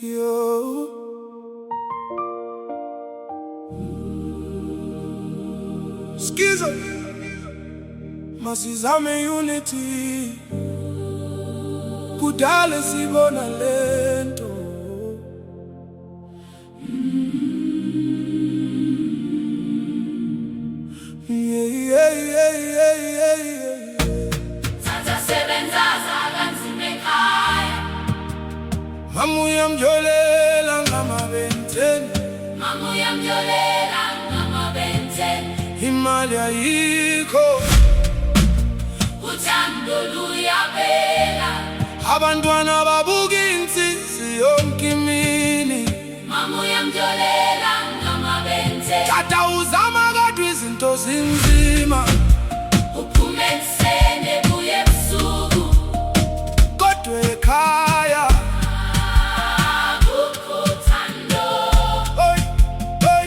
Yo. Skizo Masizame unity kudala sibona lento. Mamu yamjolela ngamabenteni, Mamu yamjolela ngamabenteni. Imali ayikho, uthando luyaphela. abantwana babuka insizwa yonke imini. Mamu yamjolela ngamabenteni. Tata uzama kodwa izinto zinzima, Uphume ekuseni ebuye ebusuku, kodwa ekhaya akukho uthando. hey, hey,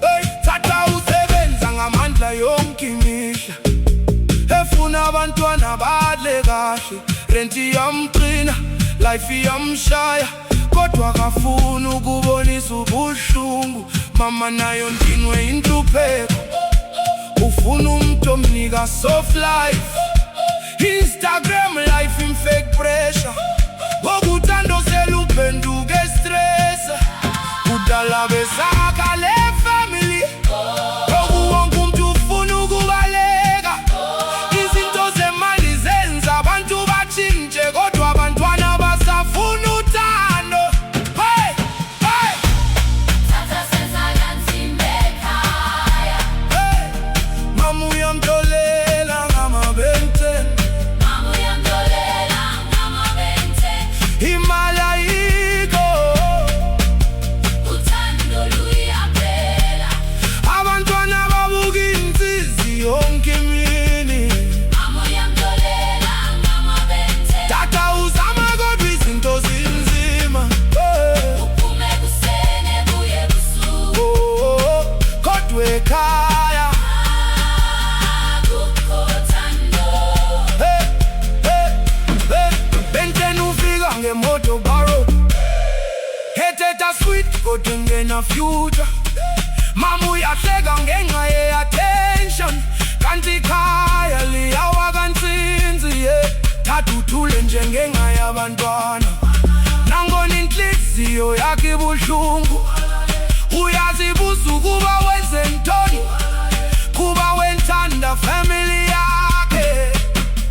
hey. Tata usebenza ngamandla yonke imihla, efuna abantwana badle kahle. Renti yamqina, life yamshaya, kodwa akafuni ukubonisa ubuhlungu. Mama nayo ndinwe inhlupheko, ufuna umuntu omnika soft life. Instagram life in fake pressure, okuthando seluphenduka estressa. Kudala besakha le family, okuwonke umuntu ufuna ukubaleka. Izinto zemali zenza abantu batshintshe, kodwa abantwana basafuna uthando. Hey, hey, Tata senza kanzima ekhaya. hey. Mamu yamjolela ngamabenteni, Mamu yamjolela ngamabenteni. imali ayikho, Uthando luyaphela. abantwana babuka insizwa yonke imini. Mamu yamjolela ngamabenteni. Tata uzama kodwa izinto zinzima, hey. Uphume ekuseni ebuye ebusuku, Oh, kodwa ekhaya akukho uthando. hey, hey, hey. Benteni ufika ngemoto barrow, heteta sweet kodwa ngena future. Mama uyahleka ngenxa ye-attention, kanti ikhaya liyawa kansinzi, yeah. Tata uthule njengenxa yabantwana, nangona inhliziyo yakhe ibuhlungu. Uyazibuza ukuba wenze ntoni, kuba wethanda family yakhe.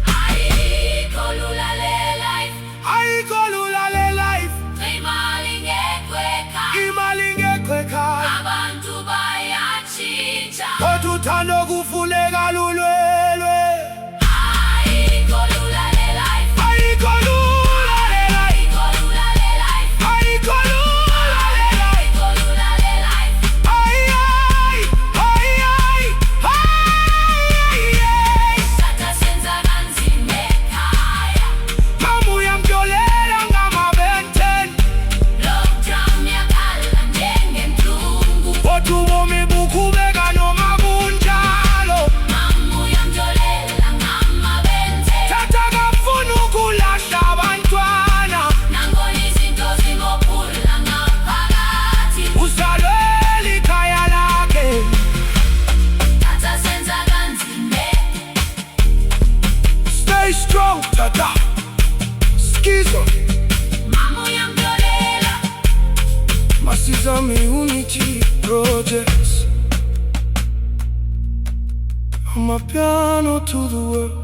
Ayikho lula le life, Ayikho lula le life, imali ngekho ekhaya. imali ngekho ekhaya, Abantu bayatshintsha. kodwa uthando kufuneka lulwelwe. Ayikho lula le life, Ayikho lula le life, ayikho lula le life, ayikho lula le life. ayikho lula le life. Ay, ay, ay, ay, ay, ay. Tata senza kanzima ekhaya. Mamu yamjolela ngamabenteni, Lockdown yakhala njengenhlungu. kodwa ubomi buqhubeka noma kunjalo. Mamu yamjolela ngamabenteni. Tata akafuni ukulahla abantwana, Nangona izinto zimophula ngaphakathi. uzalwela ikhaya lakhe. Tata senza kanzima. Stay strong, Tata. Skizo Mamu yamjolela. Masizame Unity Projects. Amapiano to the world.